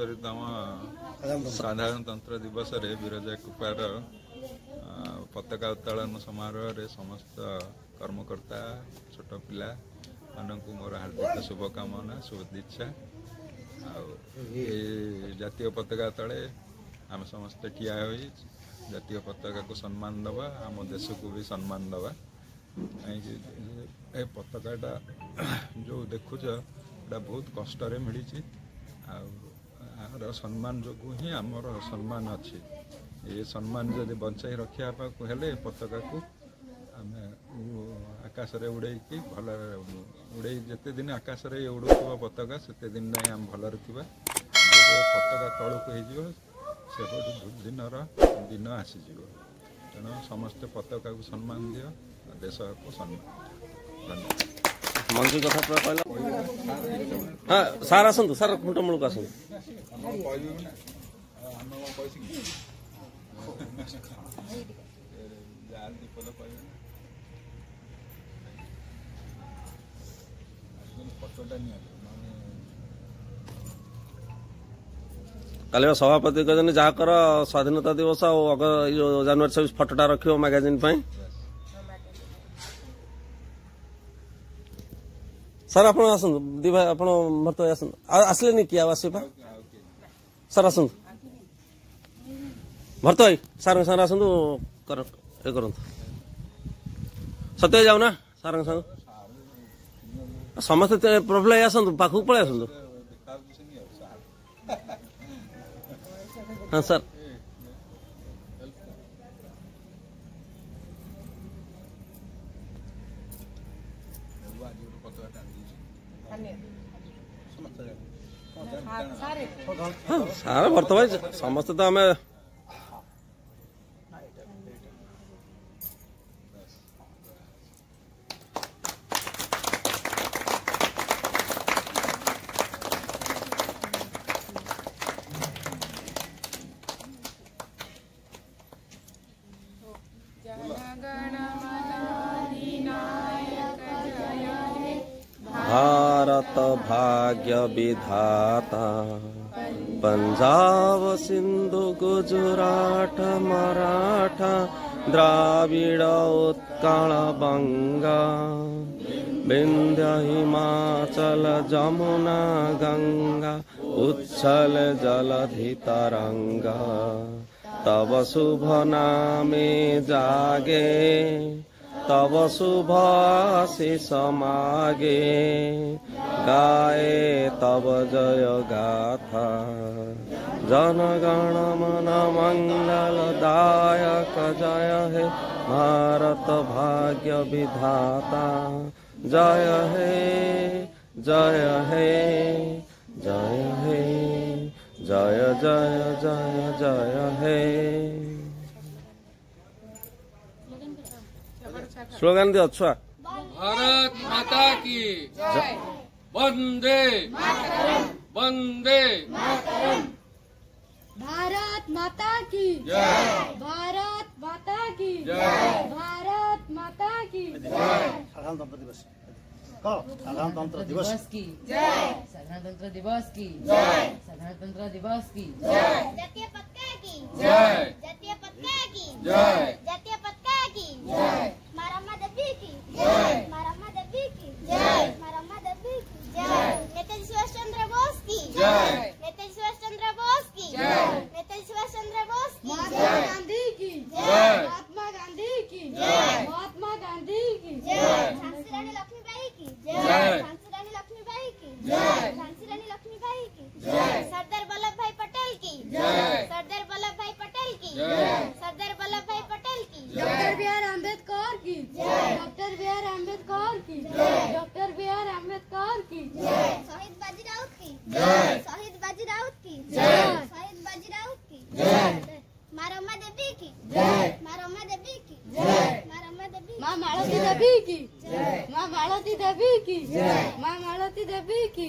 71तम साधारणतंत्र दिवस रे विरजा कुपार पताका उत्तोलन समारोह रे समस्त कर्मकर्ता छोट पिला मानक मोर हार्दिक शुभकामना शुभेच्छा। जातीय पताका तले आम समस्त ठिया हो जातीय पताका को सम्मान दबा आम देश को भी सम्मान दबा। ए पताकाटा जो देखुच बहुत कष्ट मिली सम्मान जो ही आमर सम्मान अच्छी ये सम्मान जब बचाई रखा हेले पताका को आम आकाश रे उड़े भल उड़े जिते दिन आकाश रे उड़ुव पताका से दिन ना आम भलरे थी पताका तलू हो दिन आसीज तेणु समस्ते पताका को सम्मान दियो देश को सम्मान। मंत्री कथा पूरा कहला हाँ सार आसतु सार खुंट मूल को आसतु काली सभापति कहते जहाँ कर स्वाधीनता दिवस और जनवरी 26 फटोटा रख मैगजीन सर आप दिभा आप भरत भाई आसले नहीं किए आसपा सर आसतु भरत भाई सार सागर आसतु कर सत्य जाऊ ना सार संग समस्त प्रॉब्लम आसतु पाखक पलि आसतु हाँ सर हाँ सारे भरत भाई समस्त तो आम भारत भाग्य विधाता पंजाब सिंधु गुजरात मराठा द्राविड़ उत्कल बंगा विंध्य हिमाचल जमुना गंगा उच्छल जलधि तरंगा तब शुभ नामे जागे तब शुभ आशीष मागे गाए तब जय गाथा जनगण मन मंगल दायक जय हे भारत भाग्य विधाता जय हे जय हे जय हे जय जय जय जय हे। स्लोगन दियो छुआ भारत माता की जय वंदे वंदे भारत माता की जय भारत माता की जय भारत माता की साधारणतंत्र दिवस साधारणतंत्र दिवस की जय साधारणतंत्र दिवस की जय साधारणतंत्र दिवस की जय जातीय पताका की जय जातीय पताका की जय जातीय पताका की जय मारम्मा देवी की जय मारम्मा देवी की जय मारम्मा देवी की जय नेताजी सुभाष चंद्र बोस की जय नेताजी सुभाष चंद्र बोस की जय नेताजी सुभाष चंद्र बोस की जय महात्मा गांधी की जय महात्मा गांधी की जय महात्मा गांधी की जय झांसी रानी लक्ष्मीबाई की जय झांसी रानी लक्ष्मीबाई की जय झांसी रानी लक्ष्मीबाई की जय सरदार वल्लभ भाई पटेल की जय सरदार वल्लभ भाई पटेल की जय सरदार वल्लभ भाई पटेल की जय डॉक्टर बी आर अम्बेडकर की डॉक्टर बी आर अम्बेडकर की डॉक्टर बी आर अम्बेडकर की शहीद बाजी राउत की शहीद बाजी राउत की शहीद बाजी राउत की मारम्मा देवी की मारम्मा देवी की मारम्मा देवी माँ मालती देवी की माँ मालती देवी की माँ मालती देवी की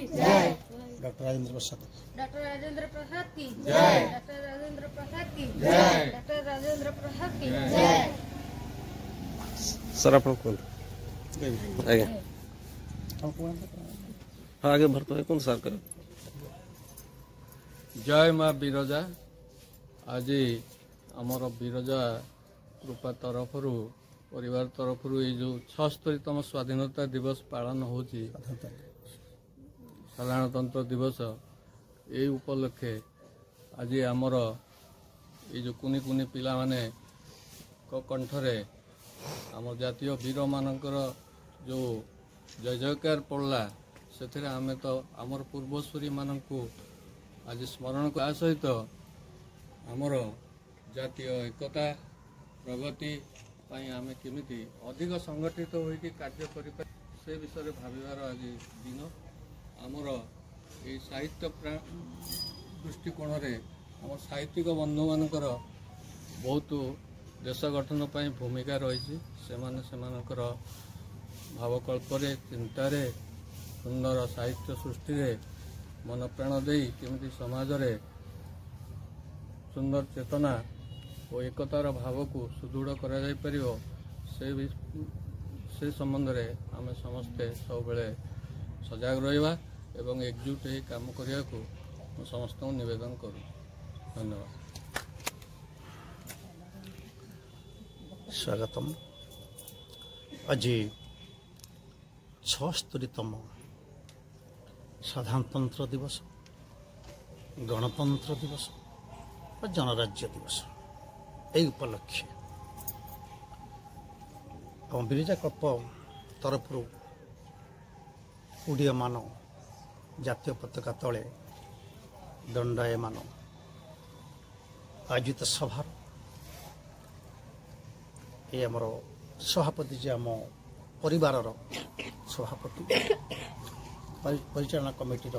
डॉक्टर राजेंद्र प्रसाद डॉक्टर राजेंद्र प्रसाद की जय डॉक्टर राजेंद्र प्रसाद की जय डॉक्टर राजेंद्र प्रसाद की सर आप आगे हाँ आगे भरत भाई कौन सर करो जय माँ बिरजा आज आमर बिरजा कृपा तरफ परिवार तरफ ये जो 76तम स्वाधीनता दिवस पालन होची साधारणतंत्र दिवस ये उपलक्षे आज आमर ये जो कुनी कुनी पिला माने कंठरे आम जातीय वीर मानकर जो जय जयकार पड़ला से आम तो आमर पूर्वसूरी मानकू आज स्मरण आ सहित आमर जातीय एकता प्रगति आम केमिति अधिक संगठित होइकि कार्य करि से विषय भाविबार आज दिन आमर ये साहित्य दृष्टिकोण रे आम साहित्यिक बंधु मानकर बहुत देश गठन पर भूमिका रही सेमानकर भावकल्परे चिंतारे सुंदर साहित्य सृष्टि रे मन प्राण दे केमिति समाज रे सुंदर चेतना और एकतार भाव को सुदृढ़ करा जाय परियो से संबंध रे आम समस्ते सब बेले सजग रहिबा एवं एकजुट हो काम करिया को समस्त निवेदन करूँ। धन्यवाद। स्वागतम। आज 76तम साधारणतंत्र दिवस, गणतंत्र दिवस और जनराज्य दिवस यही उपलक्षे आम बिरजा कल्प तरफ उड़ीयमान जातीय पताका तले दंडायमान आयोजित सभार ये आमर सभापति जे आम परिवार सभापति परिचालना कमिटीर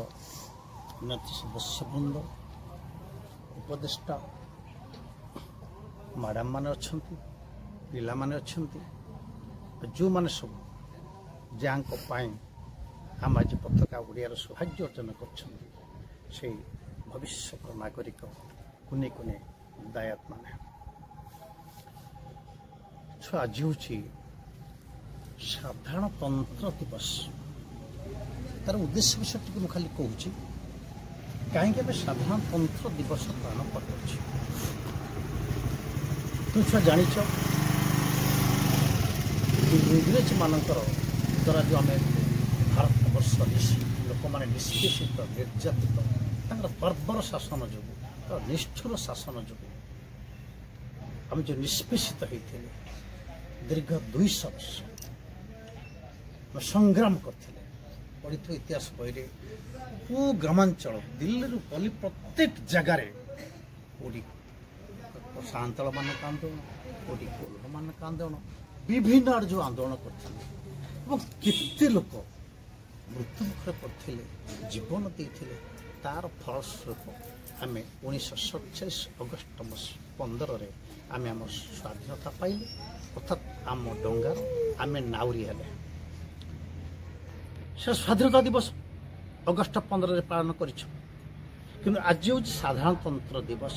सदस्यवृंद उपदेष्टा मैडम माने अच्छंती पिला माने अच्छंती जो माने सब जांको पाई हम आज पताका उड़ियार सौभाग्य अर्जन करछंती से भविष्य नागरिक कुने कुने दायत माने आज हूँ साधारणतंत्र दिवस तार उद्देश्य विषय टी मुझे खाली कहूँ कहीं साधारणतंत्र दिवस पालन कर तुम छुआ जाच इंग्रेज मानकर द्वारा जो आम भारत वर्ष लोक मैंने निष्पेषित निर्यातित बर्बर शासन जो निष्ठुर शासन जो आम जो निष्पेषित होते दीर्घ 200 वर्ष संग्राम करते पढ़ी इतिहास बही पू ग्रामांचल दिल्ली पल्ली प्रत्येक जगार कोटी सांतल मानक आंदोलन कोटी कोल्ह मानक आंदोलन विभिन्न आड़ जो आंदोलन करते लोक मृत्यु मुखर पड़ते जीवन देते तार फलस्वरूप आम 1947 अगस्ट 15 आम आम स्वाधीनता पाइले अर्थात आम डंगार आम नाउरी हेले से स्वाधीनता दिवस अगस्ट 15 पालन कर आज हूँ साधारणतंत्र दिवस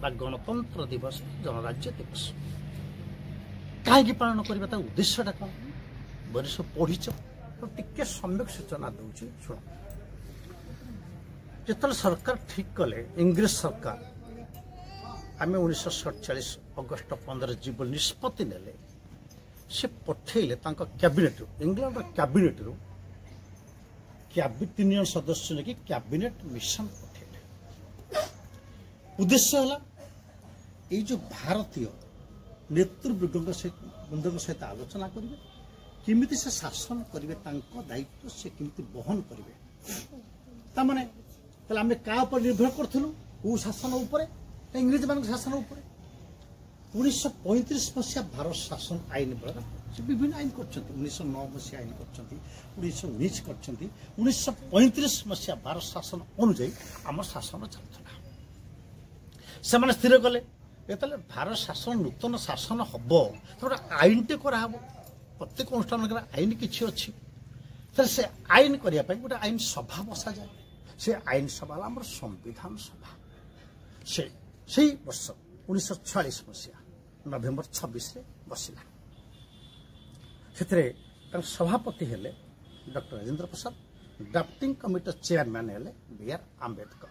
बा गणतंत्र दिवस जनराज्य दिवस कहीं पालन करवा उद्देश्यटा कौन बरिश पढ़ीच तो टिके सम्यक सूचना दूसरी शुण जो सरकार ठीक कले इंग्रेज सरकार आम 1947 अगस्ट 15 जीव निष्पत्ति नेले से पठेले कैबिनेट इंग्लैंड कैबिनेट रू 3 सदस्य ने कैबिनेट मिशन पठेले उद्देश्य है ये जो भारतीय नेतृवृंद सहित आलोचना करेंगे किमिति से शासन करेंगे दायित्व से किमिति बहन करेंगे तामाने आम क्या निर्भर करूँ कौ शासन उपर इंग्रेज मान शासन उपर 1935 मसीहा भारत शासन आईन बल से विभिन्न आईन कर 1909 मसीहा आईन कर 1919 कर 1935 मसीहा भारत शासन अनुजाई आम शासन चलता से स्थिर कले ये भारत शासन नूतन शासन हम तो आईन टे कर प्रत्येक अनुष्ठान आईन किसी अच्छी से आईन करने गोटे आईन सभा बसा जाए से आईन सभा आम संविधान सभा से वर्ष 1946 मसीहा नवेम्बर 26 बसला से सभापति हेले doctor Rajendra Prasad drafting committee chairman हेले बी आर आंबेडकर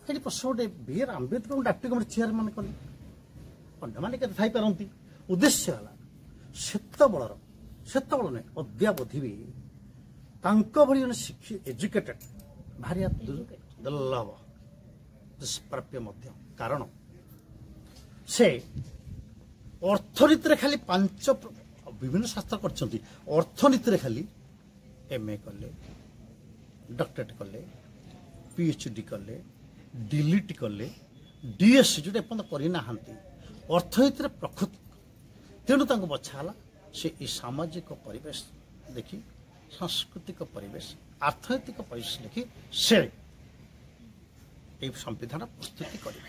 ସେଠି ପ୍ରଶ୍ନ ଗୋଟେ B.R. ଆମ୍ବେଦକରଙ୍କୁ ଡାକ୍ତରୀ କମିଟି ଚେୟାରମ୍ୟାନ୍ କଲେ ଅନ୍ୟମାନେ କେତେ ଥାଇପାରନ୍ତି ଉଦ୍ଦେଶ୍ୟ ହେଲା ସେତେବେଳେ ନୁହେଁ ଅଦ୍ୟାବଧି ବି ତାଙ୍କ ଭଳି ଜଣେ ଏଜୁକେଟେଡ୍ ଭାରି ଦୁର୍ଲଭ ଦୁଷ୍ପ୍ରାପ୍ୟ ମଧ୍ୟ କାରଣ ସେ ଅର୍ଥନୀତିରେ ଖାଲି ବିଭିନ୍ନ ଶାସ୍ତ୍ର କରିଛନ୍ତି ଅର୍ଥନୀତିରେ ଖାଲି MA କଲେ ଡକ୍ଟରେଟ୍ କଲେ PhD କଲେ DLT କଲେ DSc ଯୋଉଟା ଏପର୍ଯ୍ୟନ୍ତ କରିନାହାନ୍ତି ଅର୍ଥନୀତିରେ ପ୍ରକୃତ ତେଣୁ ତାଙ୍କୁ ବଛା ହେଲା ସେ ଏ ସାମାଜିକ ପରିବେଶ ଦେଖି ସାଂସ୍କୃତିକ ପରିବେଶ ଅର୍ଥନୈତିକ ପରିବେଶ ଦେଖି ସେ এই সংবিধান প্রস্তুতি করবে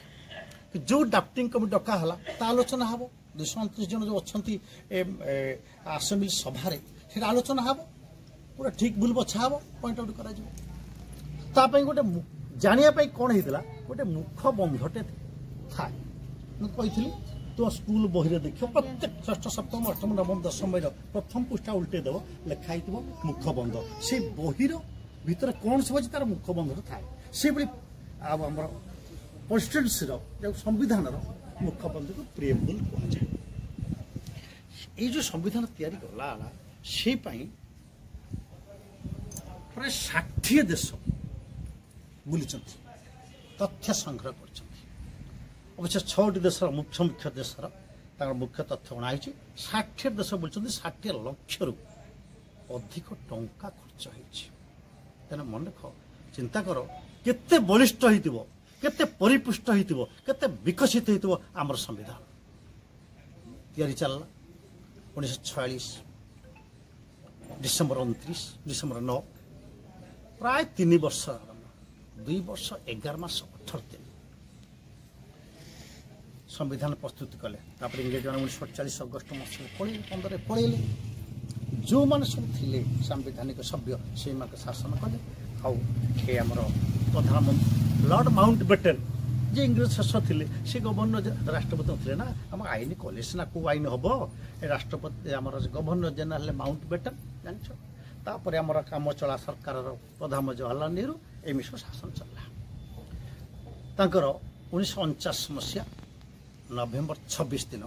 जो ড্রাফটিং কমিটি ডকা হলা তা আলোচনা হব 229 জন যে অছন্তি আসেম্বলি সভারে সেটা আলোচনা হব পুরা ঠিক ভুল বছা হব পয়েন্ট আউট করা যাব তা পাই গোটে জানিয়া পাই কোন হইতলা গোটে মুখ বন্ধটে থাই মু কইছিলি তো স্কুল বহিরে দেখিও প্রত্যেক ষষ্ঠ সপ্তম অষ্টম নবম দশম বহির প্রথম পৃষ্ঠা উল্টে দেব লেখা হইতিব মুখ বন্ধ সেই বহির ভিতরে কোন সব আছে তার মুখ বন্ধটা থাকে সেভଳି ଆମର କନଷ୍ଟିଟ୍ୟୁନ୍ସିର ଯେଉଁ ସମ୍ବିଧାନର ମୁଖବନ୍ଧକୁ ପ୍ରିଏମ୍ବୁଲ୍ କୁହାଯାଏ ଏଇ ଯେଉଁ ସମ୍ବିଧାନ ତିଆରି କଲା ସେଇ ପାଇଁ ପ୍ରାୟ 60 ଦେଶ ବୁଲିଛନ୍ତି ତଥ୍ୟ ସଂଗ୍ରହ କରିଛନ୍ତି ଅବଶ୍ୟ 6ଟି ଦେଶର ମୁଖ୍ୟ ଦେଶର ତାଙ୍କର ମୁଖ୍ୟ ତଥ୍ୟ ଅଣାହେଇଛି 60 ଦେଶ ବୁଲିଛନ୍ତି 60 ଲକ୍ଷରୁ ଅଧିକ ଟଙ୍କା ଖର୍ଚ୍ଚ ହେଇଛି ତେଣୁ ମନେ ରଖ ଚିନ୍ତା କର କେତେ ବଳିଷ୍ଠ ହେଇଥିବ କେତେ ପରିପୁଷ୍ଟ ହେଇଥିବ କେତେ ବିକଶିତ ହେଇଥିବ ଆମର ସମ୍ବିଧାନ ତିଆରି ଚାଲିଲା 1946 ଡିସେମ୍ବର 29 ଡିସେମ୍ବର 9 ପ୍ରାୟ 3 ବର୍ଷ 2 ବର୍ଷ 11 ମାସ 18 ଦିନ ସମ୍ବିଧାନ ପ୍ରସ୍ତୁତି କଲେ ତାପରେ ଇଂରେଜମାନେ 1947 ଅଗଷ୍ଟ ମାସରେ 15ରେ ପଳେଇଲେ ଯେଉଁମାନେ ସବୁ ଥିଲେ ସାମ୍ବିଧାନିକ ସଭ୍ୟ ସେଇମାନେ ଶାସନ କଲେ ଆଉ ଏ ଆମର ପ୍ରଧାନମନ୍ତ୍ରୀ ଲର୍ଡ ମାଉଣ୍ଟବେଟେନ୍ ଯେ ଇଂରେଜ ଶେଷ ଥିଲେ ସେ ଗଭର୍ଣ୍ଣର ରାଷ୍ଟ୍ରପତି ଥିଲେ ନା ଆମ ଆଇନ କଲେ ସିନା କେଉଁ ଆଇନ ହବ ଏ ରାଷ୍ଟ୍ରପତି ଆମର ଗଭର୍ଣ୍ଣର ଜେନେରାଲ ମାଉଣ୍ଟବେଟେନ୍ ଜାଣିଛ ତାପରେ ଆମର କାମଚଳା ସରକାରର ପ୍ରଧାନ ଜବାହରଲାଲ ନେହେରୁ ଏମିତି ସବୁ ଶାସନ ଚାଲିଲା ତାଙ୍କର 1949 ମସିହା ନଭେମ୍ବର 26 ଦିନ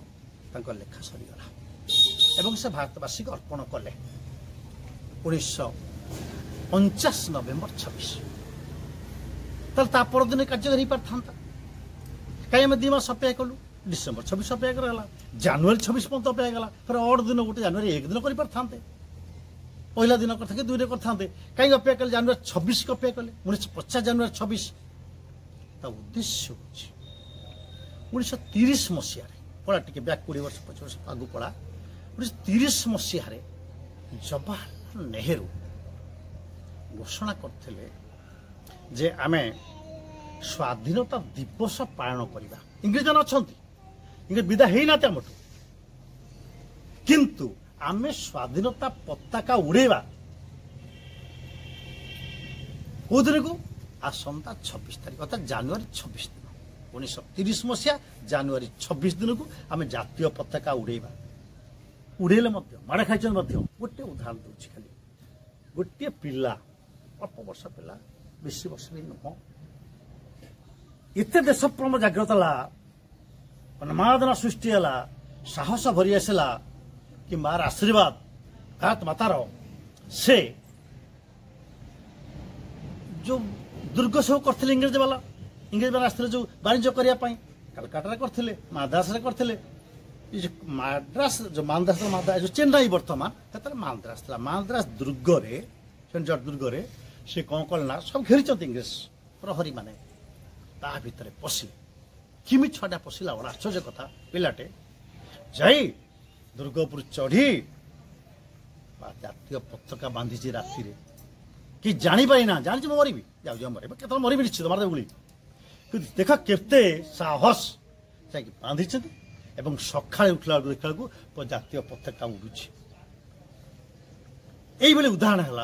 ତାଙ୍କ ଲେଖା ସରିଗଲା ଏବଂ ସେ ଭାରତବାସୀକୁ ଅର୍ପଣ କଲେ 1949 ନଭେମ୍ବର 26 ତାହେଲେ ତା ପରଦିନ କାର୍ଯ୍ୟକାରୀ ହେଇପାରିଥାନ୍ତା କାହିଁ ଆମେ 2 ମାସ ଅପେକ୍ଷା କଲୁ ଡିସେମ୍ବର 26 ଅପେକ୍ଷା କରାଗଲା ଜାନୁଆରୀ 26 ପର୍ଯ୍ୟନ୍ତ ଅପେକ୍ଷା କଲା ଫେର ଅଡ୍ ଦିନ ଗୋଟେ ଜାନୁଆରୀ 1 ଦିନ କରିପାରିଥାନ୍ତେ ପହିଲା ଦିନ କଥା କି 2ରେ କରିଥାନ୍ତେ କାହିଁକି ଅପେକ୍ଷା କଲେ ଜାନୁଆରୀ 26 ଅପେକ୍ଷା କଲେ 1950 ଜାନୁଆରୀ 26 ତା ଉଦ୍ଦେଶ୍ୟ ହେଉଛି 1930 ମସିହାରେ ପଳା ଟିକେ ବ୍ୟାକ୍ 20 ବର୍ଷ 25 ବର୍ଷ ଆଗକୁ ପଳା 1930 ମସିହାରେ ଜବାହରଲାଲ ନେହେରୁ ଘୋଷଣା କରିଥିଲେ ଯେ ଆମେ ସ୍ୱାଧୀନତା ଦିବସ ପାଳନ କରିବା ଇଂରେଜମାନେ ଅଛନ୍ତି ଇଂରେଜ ବିଦା ହେଇନାହାନ୍ତି ଆମଠୁ କିନ୍ତୁ ଆମେ ସ୍ୱାଧୀନତା ପତାକା ଉଡେଇବା କୋଉ ଦିନକୁ ଆସନ୍ତା 26 ତାରିଖ ଅର୍ଥାତ୍ ଜାନୁଆରୀ 26 ଦିନ 1930 ମସିହା ଜାନୁଆରୀ 26 ଦିନକୁ ଆମେ ଜାତୀୟ ପତାକା ଉଡେଇବା ଉଡେଇଲେ ମଧ୍ୟ ମାଡ଼ ଖାଇଛନ୍ତି ମଧ୍ୟ ଗୋଟେ ଉଦାହରଣ ଦେଉଛି ଖାଲି ଗୋଟିଏ ପିଲା ଅଳ୍ପ ବର୍ଷ ପିଲା ବେଶୀ ବର୍ଷ ବି ନୁହଁ ଏତେ ଦେଶପ୍ରେମ ଜାଗ୍ରତ ହେଲା ଉନ୍ମାଦନା ସୃଷ୍ଟି ହେଲା ସାହସ ଭରି ଆସିଲା କି ମାର ଆଶୀର୍ବାଦ ଭାରତ ମାତାର ସେ ଯୋଉ ଦୁର୍ଗ ସବୁ କରିଥିଲେ ଇଂରେଜମାନେ ଆସିଥିଲେ ଯୋଉ ବାଣିଜ୍ୟ କରିବା ପାଇଁ କାଲକାଟାରେ କରିଥିଲେ ମାଦ୍ରାସରେ କରିଥିଲେ ମାଦ୍ରାସ ଯୋଉ ଚେନ୍ନାଇ ବର୍ତ୍ତମାନ ସେତେବେଳେ ମାନ୍ଦ୍ରାସ ଥିଲା ମାନ୍ଦ୍ରାସ ଦୁର୍ଗରେ ଦୁର୍ଗରେ ସେ କଣ କଲେ ନା ସବୁ ଘେରିଛନ୍ତି ଇଂରେଜ ପ୍ରହରୀ ମାନେ ତା ଭିତରେ ପଶି କିମିତି ଛୁଆଟା ପଶିଲା ବଡ଼ ଆଶ୍ଚର୍ଯ୍ୟ କଥା ପିଲାଟେ ଯାଇ ଦୁର୍ଗ ଉପରୁ ଚଢି ଜାତୀୟ ପତାକା ବାନ୍ଧିଛି ରାତିରେ କି ଜାଣିପାରି ନା ଜାଣିଛି ମୁଁ ମରିବି ଯାଉଛି ମରିବି କେତେବେଳେ ମରିବି ନିଶ୍ଚିତ ମାରିଦେବି ଗୁଳି କିନ୍ତୁ ଦେଖ କେତେ ସାହସ ଯାଇକି ବାନ୍ଧିଛନ୍ତି ଏବଂ ସକାଳେ ଉଠିଲା ବେଳକୁ ଦେଖିଲା ବେଳକୁ ଜାତୀୟ ପତାକା ଉଡୁଛି এইভাবে উদাহরণ হল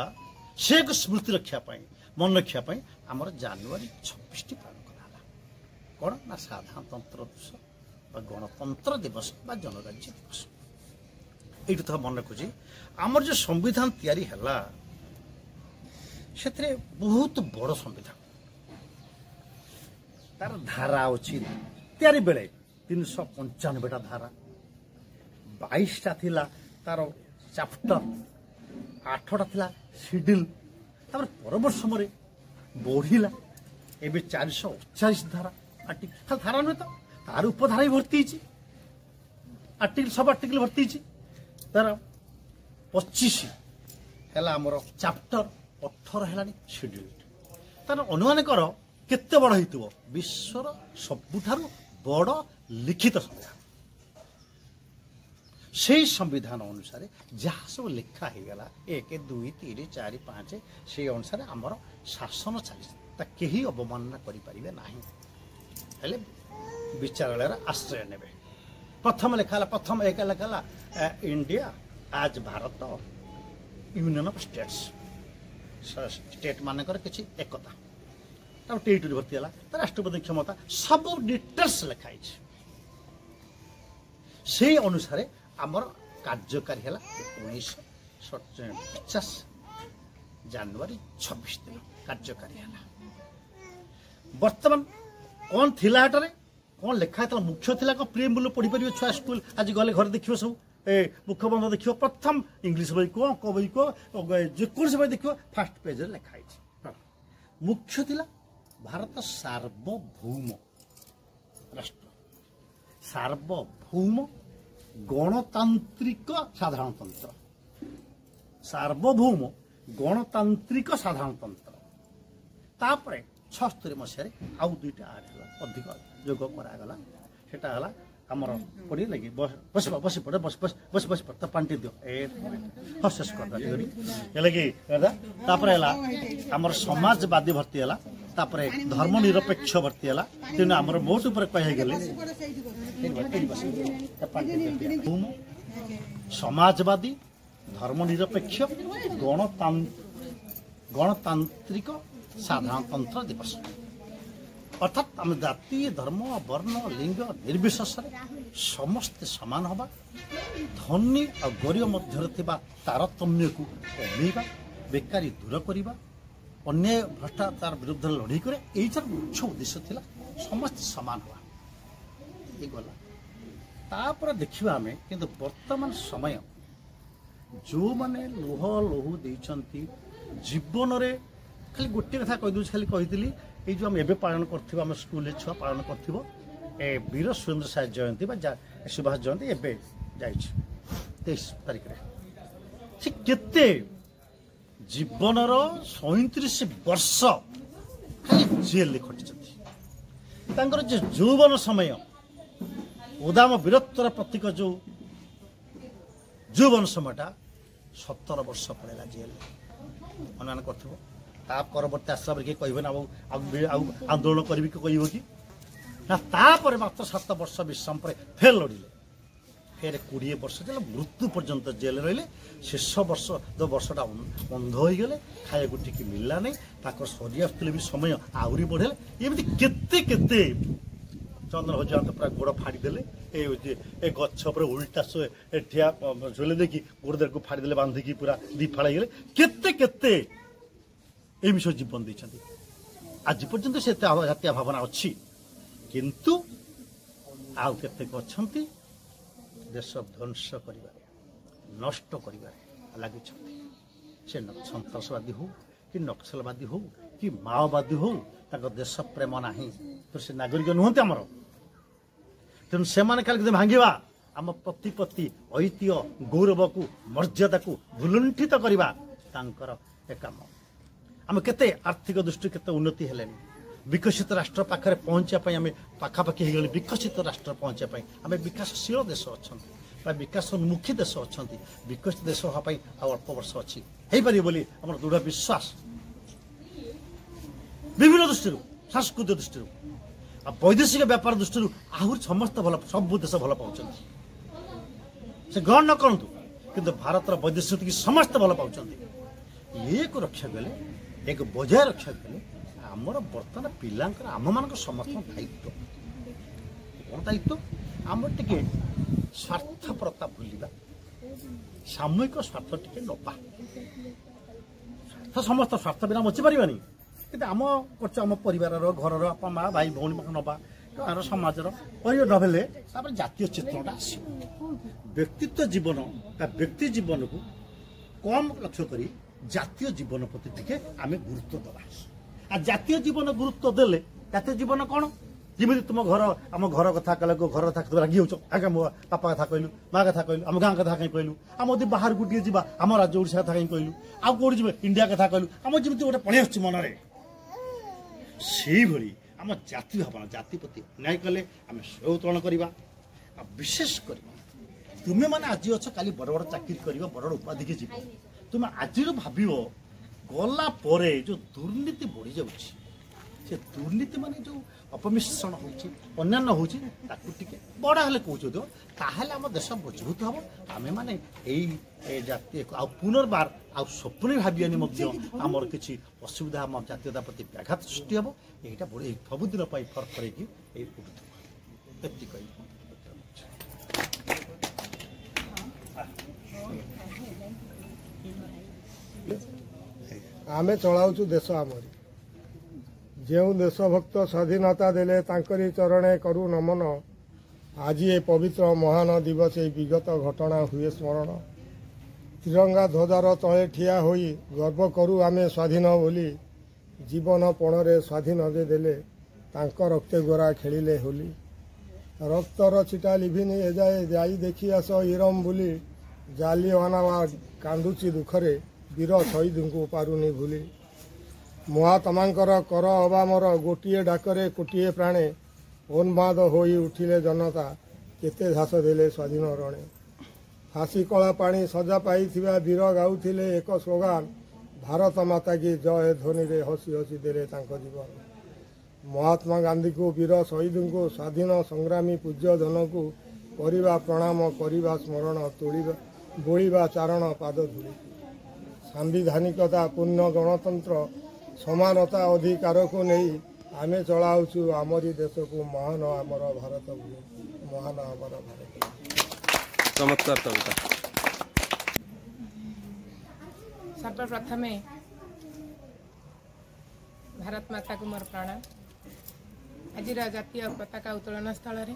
সে স্মৃতি রক্ষা মনে রক্ষা আমার জানুয়ারি 26টি পালন করা হল কোণ না সাধারণতন্ত্র দিবস বা গণতন্ত্র দিবস বা জনরাজ্য দিবস এইটা তো মনে রাখুছি আমার যে সংবিধান তৈরি হল সেতরে বহুত বড় সংবিধান ତାର ଧାରା ଅଛି ତିଆରି ବେଳେ 395ଟା ଧାରା 22ଟା ଥିଲା ତାର ଚାପ୍ଟର 8ଟା ଥିଲା ସିଡିଲ୍ ତାପରେ ପରବର୍ତ୍ତୀ ସମୟରେ ବଢିଲା ଏବେ 449 ଧାରା ଆର୍ଟିକଲ ଖାଲି ଧାରା ନୁହେଁ ତ ତାର ଉପଧାରା ବି ଭର୍ତ୍ତି ହେଇଛି ଆର୍ଟିକଲ ସବୁ ଆର୍ଟିକଲ ଭର୍ତ୍ତି ହେଇଛି ତାର 25 ହେଲା ଆମର ଚାପ୍ଟର 18 ହେଲାଣି ସିଡ୍ୟୁଲ୍ ତାର ଅନୁମାନ କର କେତେ ବଡ଼ ହେଇଥିବ ବିଶ୍ୱର ସବୁଠାରୁ ବଡ଼ ଲିଖିତ ସମ୍ବିଧାନ সেই সংবিধান অনুসারে যা সব লেখা হয়ে গলা 1 2 3 4 5 সেই অনুসারে আমার শাসন চালিছে তা কেহি অবমাননা করি পারিবে নাই হেলে বিচারালয়ের আশ্রয় নেবে প্রথম লেখা হলা প্রথম এক লেখা হলা ইন্ডিয়া আজ Bharat union of states state Mankar কিছু একতা তার টেরিটরি ভর্তি হলা রাষ্ট্রপতি ক্ষমতা সব ডিটেলস লেখা হয়েছে সেই অনুসারে আমার কার্যকারী হল 1950 জানুয়ারি 26 দিন কার্যকারী হল বর্তমান কোন থিলা এটারে কোন লেখা হয়েছিল মুখ্য থিলা কোন প্রিএম্বুল পড়ি পারিবে ছুয়া স্কুল আজ গলে ঘরে দেখিব সব মুখ্যবন্ধ দেখিব প্রথম ইংলিশ বই কো বই কো যে কোর্স বই দেখিব ফার্স্ট পেজে লেখা হয়েছে মুখ্য থিলা ভারত সার্বভৌম রাষ্ট্র সার্বভৌম গণতান্ত্রিক সাধারণতন্ত্র সার্বভৌম গণতান্ত্রিক সাধারণতন্ত্র তাপরে 76 মସିହାରେ ଆଉ ଦୁଇଟା ଆଡ୍ ହେଲା ଅଧିକ ଯୋଗ କରାଗଲା ସେଟା ହେଲା ଆମର ପଡି ଲାଗି ବସି ପଡେ ତ ପାଣ୍ଟି ଦିଅ ଏ ହସେସ କରିଦା ଟିକରି ହେଲେ କି ତାପରେ ହେଲା ଆମର ସମାଜବାଦୀ ଭର୍ତ୍ତି ହେଲା ତାପରେ ଧର୍ମ ନିରପେକ୍ଷ ଭର୍ତ୍ତି ହେଲା ତେଣୁ ଆମର ମୋଟ ଉପରେ କହିଗଲେ ସମାଜବାଦୀ ଧର୍ମ ନିରପେକ୍ଷ ଗଣତାନ୍ତ୍ରିକ ସାଧାରଣତନ୍ତ୍ର ଦିବସ ଅର୍ଥାତ୍ ଆମେ ଜାତି ଧର୍ମ ବର୍ଣ୍ଣ ଲିଙ୍ଗ ନିର୍ବିଶେଷରେ ସମସ୍ତେ ସମାନ ହେବା ଧନୀ ଆଉ ଗରିବ ମଧ୍ୟରେ ଥିବା ତାରତମ୍ୟକୁ କମେଇବା ବେକାରୀ ଦୂର କରିବା ଅନ୍ୟାୟ ଭ୍ରଷ୍ଟାଚାର ବିରୁଦ୍ଧରେ ଲଢ଼େଇ করে এইটার ମୁଖ୍ୟ ଉଦ୍ଦେଶ୍ୟ ଥିଲା ସମସ୍ତେ ସମାନ ହେବା ଏ ଗଲା ତାପରେ ଦେଖିବା ଆମେ କିନ୍ତୁ ବର୍ତ୍ତମାନ ସମୟ ଯେଉଁମାନେ ଲୁହ ଲହୁ ଦେଇଛନ୍ତି ଜୀବନରେ ଖାଲି ଗୋଟିଏ କଥା କହିଦେଉଛି ଖାଲି କହିଥିଲି ଏଇ ଯେଉଁ ଆମେ ଏବେ ପାଳନ କରିଥିବା ଆମ ସ୍କୁଲରେ ଛୁଆ ପାଳନ କରିଥିବ ଏ ବୀର ସୁରେନ୍ଦ୍ର ସାଏ ଜୟନ୍ତୀ ବା ସୁଭାଷ ଜୟନ୍ତୀ ଏବେ ଯାଇଛି 23 ତାରିଖରେ ସେ କେତେ ଜୀବନର 37 ବର୍ଷ ଖାଲି ଜେଲରେ ଖଟିଛନ୍ତି ତାଙ୍କର ଯେ ଯୌବନ ସମୟ ଉଦାମ ବୀରତ୍ୱର ପ୍ରତୀକ ଯେଉଁ ଯୌବନ ସମୟଟା 17 ବର୍ଷ ପଳେଇଲା ଜେଲରେ ଅନୁମାନ କରିଥିବ ତା ପରବର୍ତ୍ତୀ ଆସିଲା ପରେ କିଏ କହିବେ ନା ଆଉ ଆନ୍ଦୋଳନ କରିବି କି କହିବ କି ନା ତାପରେ ମାତ୍ର 7 ବର୍ଷ ବିଶ୍ରାମ ପରେ ଫେର ଲଢ଼ିଲେ ଫେର 20 ବର୍ଷ ଜେଲ ମୃତ୍ୟୁ ପର୍ଯ୍ୟନ୍ତ ଜେଲ ରହିଲେ ଶେଷ ବର୍ଷ ଯେଉଁ ବର୍ଷଟା ଅନ୍ଧ ହୋଇଗଲେ ଖାଇବାକୁ ଟିକେ ମିଳିଲା ନାହିଁ ତାଙ୍କର ସରି ଆସୁଥିଲେ ବି ସମୟ ଆହୁରି ବଢ଼େଇଲେ ଏମିତି କେତେ କେତେ ଚନ୍ଦ୍ର ହଜାନ୍ତ ପୁରା ଗୋଡ଼ ଫାଡ଼ିଦେଲେ ଏ ଗଛ ଉପରେ ଉଲ୍ଟା ଠିଆ ଝୁଲେଇ ଦେଇକି ଗୋଡ଼ ଦେହକୁ ଫାଡ଼ିଦେଲେ ବାନ୍ଧିକି ପୁରା ଦି ଫାଳ ହେଇଗଲେ କେତେ କେତେ এই বিষয়ে জীবন দিয়েছেন আজ পর্যন্ত সে জাতীয় ভাবনা অছি কিন্তু আউ কেতেক অছন্তি দেশ ধ্বংস করিবারে নষ্ট করিবারে লাগিছন্তি সে সন্ত্রাসবাদী হোক কি নক্সলবাদী হোক কি মাওবাদী হোক তাଙ୍କ দেশ প্রেম ନାହିଁ তো সে নাগরিক নুহନ୍ତି ଆମର ତେଣୁ ସେମାନେ ଖାଲି ଭାଙ୍ଗିବା ଆମ ପ୍ରତିପତ୍ତି ଐତିହ୍ୟ ଗୌରବକୁ ମର୍ଯ୍ୟାଦାକୁ ଭୁଲୁଣ୍ଠିତ କରିବା ତାଙ୍କର ଏ କାମ ଆମେ କେତେ ଆର୍ଥିକ ଦୃଷ୍ଟି କେତେ ଉନ୍ନତି ହେଲେଣି ବିକଶିତ ରାଷ୍ଟ୍ର ପାଖରେ ପହଞ୍ଚିବା ପାଇଁ ଆମେ ପାଖାପାଖି ହେଇଗଲେ ବିକଶିତ ରାଷ୍ଟ୍ର ପହଞ୍ଚିବା ପାଇଁ ଆମେ ବିକାଶଶୀଳ ଦେଶ ଅଛନ୍ତି ବା ବିକାଶୋନ୍ମୁଖୀ ଦେଶ ଅଛନ୍ତି ବିକଶିତ ଦେଶ ହେବା ପାଇଁ ଆଉ ଅଳ୍ପ ବର୍ଷ ଅଛି ହେଇପାରିବ ବୋଲି ଆମର ଦୃଢ଼ ବିଶ୍ୱାସ ବିଭିନ୍ନ ଦୃଷ୍ଟିରୁ ସାଂସ୍କୃତିକ ଦୃଷ୍ଟିରୁ ଆଉ ବୈଦେଶିକ ବ୍ୟାପାର ଦୃଷ୍ଟିରୁ ଆହୁରି ସମସ୍ତେ ଭଲ ସବୁ ଦେଶ ଭଲ ପାଉଛନ୍ତି ସେ ଗ୍ରହଣ ନ କରନ୍ତୁ କିନ୍ତୁ ଭାରତର ବୈଦେଶିକ ସମସ୍ତେ ଭଲ ପାଉଛନ୍ତି ଇଏକୁ ରକ୍ଷା କଲେ ଏକ ବଜାୟ ରକ୍ଷା କଲେ ଆମର ବର୍ତ୍ତମାନ ପିଲାଙ୍କର ଆମମାନଙ୍କ ସମସ୍ତଙ୍କ ଦାୟିତ୍ୱ କ'ଣ ଦାୟିତ୍ୱ ଆମର ଟିକେ ସ୍ୱାର୍ଥପରତା ଭୁଲିବା ସାମୂହିକ ସ୍ୱାର୍ଥ ଟିକେ ନବା ସ୍ୱାର୍ଥ ସମସ୍ତ ସ୍ୱାର୍ଥ ବିନା ବଞ୍ଚିପାରିବାନି କିନ୍ତୁ ଆମ କରୁଛୁ ଆମ ପରିବାରର ଘରର ବାପା ମା ଭାଇ ଭଉଣୀ ମାନଙ୍କୁ ନବା ଗାଁର ସମାଜର ପରିବାର ନହେଲେ ତାପରେ ଜାତୀୟ ଚିତ୍ରଟା ଆସିବ। ବ୍ୟକ୍ତିତ୍ୱ ଜୀବନ ବା ବ୍ୟକ୍ତି ଜୀବନକୁ କମ୍ ଲକ୍ଷ୍ୟ କରି ଜାତୀୟ ଜୀବନ ପ୍ରତି ଟିକେ ଆମେ ଗୁରୁତ୍ୱ ଦେବା। ଆଉ ଜାତୀୟ ଜୀବନ ଗୁରୁତ୍ୱ ଦେଲେ ଜାତୀୟ ଜୀବନ କ'ଣ? ଯେମିତି ତୁମ ଘର ଆମ ଘର କଥା କହିଲେ ଘର କଥା ରାଗି ହେଉଛ, ଆଜ୍ଞା ମୋ ବାପା କଥା କହିଲୁ, ମା କଥା କହିଲୁ, ଆମ ଗାଁ କଥା କାହିଁ କହିଲୁ, ଆମ ଯଦି ବାହାରକୁ ଟିକେ ଯିବା ଆମ ରାଜ୍ୟ ଓଡ଼ିଶା କଥା କାହିଁ କହିଲୁ, ଆଉ କୋଉଠି ଯିବେ ଇଣ୍ଡିଆ କଥା କହିଲୁ, ଆମ ଯେମିତି ଗୋଟେ ପଳେଇ ଆସୁଛି ମନରେ, ସେଇଭଳି ଆମ ଜାତି ଭାବନା ଜାତି ପ୍ରତି ଅନ୍ୟାୟ କଲେ ଆମେ ସ୍ୱୟ ଉତ୍ତୋଳନ କରିବା। ଆଉ ବିଶେଷ କରି ତୁମେମାନେ ଆଜି ଅଛ କାଲି ବଡ଼ ବଡ଼ ଚାକିରି କରିବ, ବଡ଼ ବଡ଼ ଉପାଧିକି ଯିବ, ତୁମେ ଆଜିରୁ ଭାବିବ ଗଲା ପରେ ଯେଉଁ ଦୁର୍ନୀତି ବଢ଼ିଯାଉଛି, ସେ ଦୁର୍ନୀତି ମାନେ ଯେଉଁ ଅପମିଶ୍ରଣ ହେଉଛି ଅନ୍ୟାନ୍ୟ ହେଉଛି ତାକୁ ଟିକେ ବଡ଼ ହେଲେ କହୁଛ ତାହେଲେ ଆମ ଦେଶ ମଜବୁତ ହେବ। ଆମେମାନେ ଏଇ ଜାତି ଆଉ ପୁନର୍ବାର ଆଉ ସ୍ୱପ୍ନରେ ଭାବିବାନି ମଧ୍ୟ ଆମର କିଛି ଅସୁବିଧା ଆମ ଜାତୀୟତା ପ୍ରତି ବ୍ୟାଘାତ ସୃଷ୍ଟି ହେବ। ଏଇଟା ବଡ଼ ସବୁଦିନ ପାଇଁ ଫରକ କରେଇକି ଏଇ ଉଠୁଥିବ ଏତିକି କହିବି। ଆମେ ଚଳାଉଛୁ ଦେଶ ଆମରି। ଯେଉଁ ଦେଶଭକ୍ତ ସ୍ୱାଧୀନତା ଦେଲେ ତାଙ୍କରି ଚରଣେ କରୁ ନମନ। ଆଜି ଏ ପବିତ୍ର ମହାନ ଦିବସ ଏହି ବିଗତ ଘଟଣା ହୁଏ ସ୍ମରଣ। ତ୍ରିରଙ୍ଗା ଧ୍ୱଜାର ତଳେ ଠିଆ ହୋଇ ଗର୍ବ କରୁ ଆମେ ସ୍ୱାଧୀନ ବୋଲି। ଜୀବନ ପଣରେ ସ୍ୱାଧୀନ ଯେ ଦେଲେ ତାଙ୍କ ରକ୍ତେ ଗୋରା ଖେଳିଲେ ହୋଲି। ରକ୍ତର ଛିଟା ଲିଭିନି ଏଯାଏ ଯାଇ ଦେଖି ଆସ ଇରମ ବୋଲି। ଜାଲିଆନାବାଗ କାନ୍ଦୁଛି ଦୁଃଖରେ ବୀର ଶହୀଦଙ୍କୁ ପାରୁନି ଭୁଲି। ମହାତ୍ମାଙ୍କର କର ଅବାମର ଗୋଟିଏ ଡାକରେ କୋଟିଏ ପ୍ରାଣେ। ଉନ୍ମାଦ ହୋଇ ଉଠିଲେ ଜନତା କେତେ ଧାସ ଦେଲେ ସ୍ୱାଧୀନ ରଣେ। ଫାଶୀ କଳା ପାଣି ସଜା ପାଇଥିବା ବୀର ଗାଉଥିଲେ ଏକ ସ୍ଲୋଗାନ। ଭାରତ ମାତା କି ଜୟ ଧ୍ୱନିରେ ହସି ହସି ଦେଲେ ତାଙ୍କ ଜୀବନ। ମହାତ୍ମା ଗାନ୍ଧୀଙ୍କୁ ବୀର ଶହୀଦଙ୍କୁ ସ୍ୱାଧୀନ ସଂଗ୍ରାମୀ ପୂଜ୍ୟ ଧନକୁ କରିବା ପ୍ରଣାମ କରିବା ସ୍ମରଣ ବୋଳିବା ଚାରଣ ପାଦ ଧୂଳି। ସାମ୍ବିଧାନିକତା ପୂର୍ଣ୍ଣ ଗଣତନ୍ତ୍ର ସମାନତା ଅଧିକାରକୁ ନେଇ ଆମେ ଚଳାଉଛୁ ଆମରି ଦେଶକୁ ମହାନ ଆମର ଭାରତ ଭୂମି ମହାନ ଆମର ଭାରତ। ଚମତ୍କାର କବିତା। ସର୍ବପ୍ରଥମେ ଭାରତ ମାତାକୁ ମୋର ପ୍ରଣାମ। ଆଜିର ଜାତୀୟ ପତାକା ଉତ୍ତୋଳନ ସ୍ଥଳରେ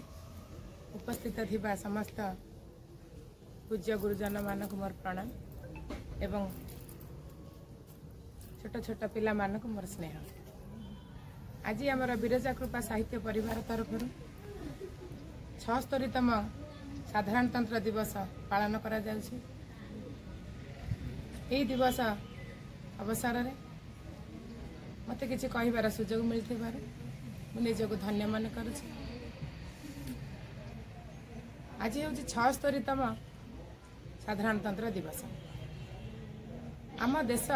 ଉପସ୍ଥିତ ଥିବା ସମସ୍ତ ପୂଜ୍ୟ ଗୁରୁଜନମାନଙ୍କୁ ମୋର ପ୍ରଣାମ ଏବଂ ଛୋଟ ଛୋଟ ପିଲାମାନଙ୍କୁ ମୋର ସ୍ନେହ। ଆଜି ଆମର ବିରଜା କୃପା ସାହିତ୍ୟ ପରିବାର ତରଫରୁ 76ତମ ସାଧାରଣତନ୍ତ୍ର ଦିବସ ପାଳନ କରାଯାଉଛି। ଏହି ଦିବସ ଅବସରରେ ମୋତେ କିଛି କହିବାର ସୁଯୋଗ ମିଳିଥିବାରୁ ମୁଁ ନିଜକୁ ଧନ୍ୟ ମନେ କରୁଛି। ଆଜି ହେଉଛି 76ତମ ସାଧାରଣତନ୍ତ୍ର ଦିବସ। ଆମ ଦେଶ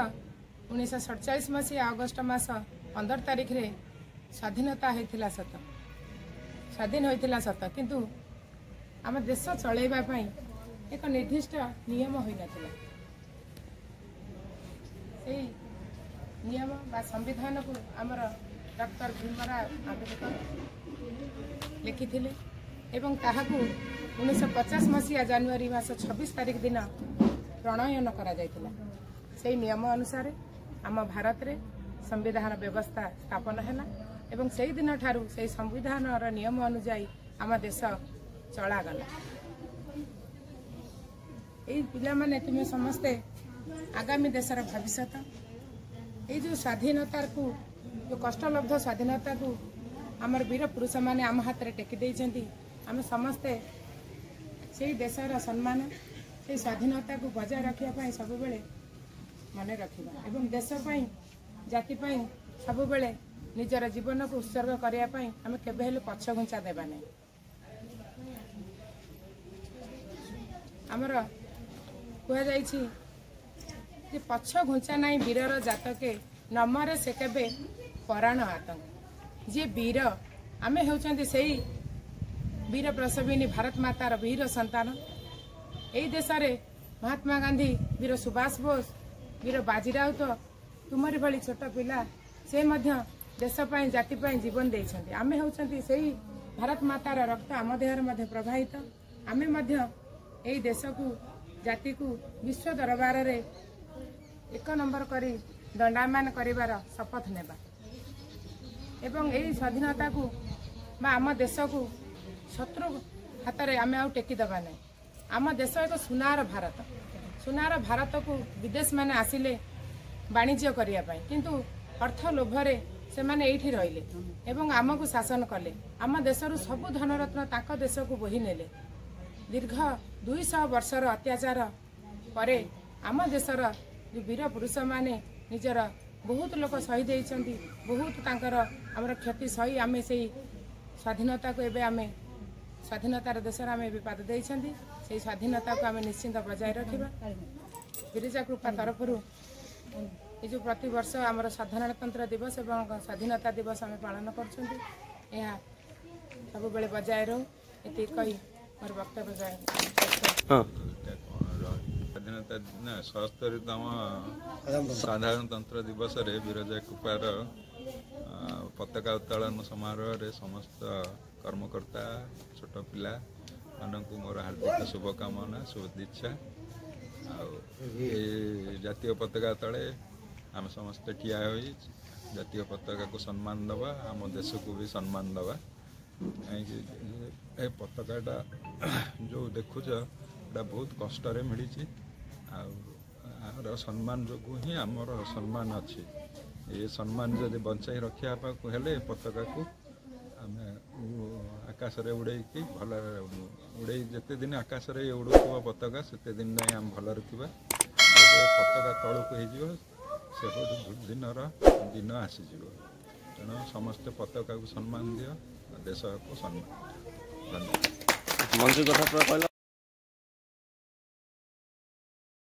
1947 ମସିହା ଅଗଷ୍ଟ ମାସ 15 ତାରିଖରେ ସ୍ୱାଧୀନତା ହୋଇଥିଲା ସତ, ସ୍ୱାଧୀନ ହୋଇଥିଲା ସତ, କିନ୍ତୁ ଆମ ଦେଶ ଚଳାଇବା ପାଇଁ ଏକ ନିର୍ଦ୍ଦିଷ୍ଟ ନିୟମ ହୋଇନଥିଲା। ସେହି ନିୟମ ବା ସମ୍ବିଧାନକୁ ଆମର ଡକ୍ଟର ଭୀମରାଓ ଆମ୍ବେଦକର ଲେଖିଥିଲେ ଏବଂ ତାହାକୁ 1950 ମସିହା ଜାନୁଆରୀ ମାସ 26 ତାରିଖ ଦିନ ପ୍ରଣୟନ କରାଯାଇଥିଲା। ସେହି ନିୟମ ଅନୁସାରେ ଆମ ଭାରତରେ ସମ୍ବିଧାନ ବ୍ୟବସ୍ଥା ସ୍ଥାପନ ହେଲା ଏବଂ ସେହି ଦିନଠାରୁ ସେହି ସମ୍ବିଧାନର ନିୟମ ଅନୁଯାୟୀ ଆମ ଦେଶ ଚଳାଗଲା। ଏହି ପିଲାମାନେ ତୁମେ ସମସ୍ତେ ଆଗାମୀ ଦେଶର ଭବିଷ୍ୟତ। ଏଇ ଯେଉଁ ସ୍ୱାଧୀନତାକୁ ଯେଉଁ କଷ୍ଟଲବ୍ଧ ସ୍ୱାଧୀନତାକୁ ଆମର ବୀର ପୁରୁଷମାନେ ଆମ ହାତରେ ଟେକି ଦେଇଛନ୍ତି, ଆମେ ସମସ୍ତେ ସେହି ଦେଶର ସମ୍ମାନ ସେହି ସ୍ୱାଧୀନତାକୁ ବଜାୟ ରଖିବା ପାଇଁ ସବୁବେଳେ ମନେ ରଖିବା ଏବଂ ଦେଶ ପାଇଁ ଜାତି ପାଇଁ ସବୁବେଳେ ନିଜର ଜୀବନକୁ ଉତ୍ସର୍ଗ କରିବା ପାଇଁ ଆମେ କେବେ ହେଲେ ପଛଘୁଞ୍ଚା ଦେବା ନାହିଁ। ଆମର କୁହାଯାଇଛି ଯେ ପଛ ଘୁଞ୍ଚା ନାହିଁ ବୀରର ଜାତକେ, ନମରେ ସେ କେବେ ପରାଣ ଆତଙ୍କ। ଯିଏ ବୀର, ଆମେ ହେଉଛନ୍ତି ସେଇ ବୀର ପ୍ରସବିନୀ ଭାରତ ମାତାର ବୀର ସନ୍ତାନ। ଏହି ଦେଶରେ ମହାତ୍ମା ଗାନ୍ଧୀ, ବୀର ସୁଭାଷ ବୋଷ, ବୀର ବାଜି ରାଉତ, ତୁମରି ଭଳି ଛୋଟ ପିଲା ସେ ମଧ୍ୟ ଦେଶ ପାଇଁ ଜାତି ପାଇଁ ଜୀବନ ଦେଇଛନ୍ତି। ଆମେ ହେଉଛନ୍ତି ସେଇ ଭାରତ ମାତାର ରକ୍ତ ଆମ ଦେହରେ ମଧ୍ୟ ପ୍ରବାହିତ। ଆମେ ମଧ୍ୟ ଏହି ଦେଶକୁ ଜାତିକୁ ବିଶ୍ୱ ଦରବାରରେ ଏକ ନମ୍ବର କରି ଦଣ୍ଡାୟମାନ କରିବାର ଶପଥ ନେବା। ଏବଂ ଏହି ସ୍ୱାଧୀନତାକୁ ବା ଆମ ଦେଶକୁ ଶତ୍ରୁ ହାତରେ ଆମେ ଆଉ ଟେକିଦେବା ନାହିଁ। ଆମ ଦେଶ ଏକ ସୁନାର ଭାରତ। ସୁନାର ଭାରତକୁ ବିଦେଶମାନେ ଆସିଲେ ବାଣିଜ୍ୟ କରିବା ପାଇଁ, କିନ୍ତୁ ଅର୍ଥ ଲୋଭରେ ସେମାନେ ଏଇଠି ରହିଲେ ଏବଂ ଆମକୁ ଶାସନ କଲେ। ଆମ ଦେଶରୁ ସବୁ ଧନରତ୍ନ ତାଙ୍କ ଦେଶକୁ ବୋହି ନେଲେ। ଦୀର୍ଘ 200 ବର୍ଷର ଅତ୍ୟାଚାର ପରେ ଆମ ଦେଶର ଯେଉଁ ବୀର ପୁରୁଷମାନେ ନିଜର ବହୁତ ଲୋକ ଶହୀଦ ହେଇଛନ୍ତି, ବହୁତ ତାଙ୍କର ଆମର କ୍ଷତି ସହି ଆମେ ସେଇ ସ୍ୱାଧୀନତାକୁ ଏବେ ଆମେ ସ୍ୱାଧୀନତାର ଦେଶରେ ଆମେ ଏବେ ପାଦ ଦେଇଛନ୍ତି। ସେଇ ସ୍ୱାଧୀନତାକୁ ଆମେ ନିଶ୍ଚିନ୍ତ ବଜାୟ ରଖିବା। ବିରଜା କୃପା ତରଫରୁ ଏ ଯେଉଁ ପ୍ରତିବର୍ଷ ଆମର ସାଧାରଣତନ୍ତ୍ର ଦିବସ ଏବଂ ସ୍ୱାଧୀନତା ଦିବସ ଆମେ ପାଳନ କରୁଛନ୍ତି, ଏହା ସବୁବେଳେ ବଜାୟ ରହୁ। ଏତିକି କହି ମୋର ବକ୍ତବ୍ୟ ସ୍ୱାଧୀନତା 77ତମ ସାଧାରଣତନ୍ତ୍ର ଦିବସରେ ବିରଜା କୃପାର ପତାକା ଉତ୍ତୋଳନ ସମାରୋହରେ ସମସ୍ତ କର୍ମକର୍ତ୍ତା ଛୋଟ ପିଲାମାନଙ୍କୁ ମୋର ହାର୍ଦ୍ଦିକ ଶୁଭକାମନା, ଶୁଭେଚ୍ଛା। ଆଉ ଏ ଜାତୀୟ ପତାକା ତଳେ ଆମେ ସମସ୍ତେ ଠିଆ ହୋଇ ଜାତୀୟ ପତାକାକୁ ସମ୍ମାନ ଦେବା, ଆମ ଦେଶକୁ ବି ସମ୍ମାନ ଦେବା। କାହିଁକି ଏ ପତାକାଟା ଯେଉଁ ଦେଖୁଛ ଏଇଟା ବହୁତ କଷ୍ଟରେ ମିଳିଛି। ଆଉ ଆର ସମ୍ମାନ ଯୋଗୁଁ ହିଁ ଆମର ସମ୍ମାନ ଅଛି। ଏ ସମ୍ମାନ ଯଦି ବଞ୍ଚାଇ ରଖିବାକୁ ହେଲେ ଏ ପତାକାକୁ ଆମେ ଆକାଶରେ ଉଡ଼େଇକି ଭଲରେ ଉଡ଼େଇ ଯେତେ ଦିନ ଆକାଶରେ ଉଡ଼ୁଥିବ ପତାକା ସେତେ ଦିନ ଯାଏଁ ଆମେ ଭଲରେ ଥିବା। ଯେବେ ପତାକା ତଳକୁ ହେଇଯିବ ସେପଟୁ ଦୁର୍ଦିନର ଦିନ ଆସିଯିବ। ତେଣୁ ସମସ୍ତେ ପତାକାକୁ ସମ୍ମାନ ଦିଅ, ଦେଶକୁ ସମ୍ମାନ। ଧନ୍ୟବାଦ। ମନ୍ତ୍ରୀ କଥା ପୁରା କହିଲ।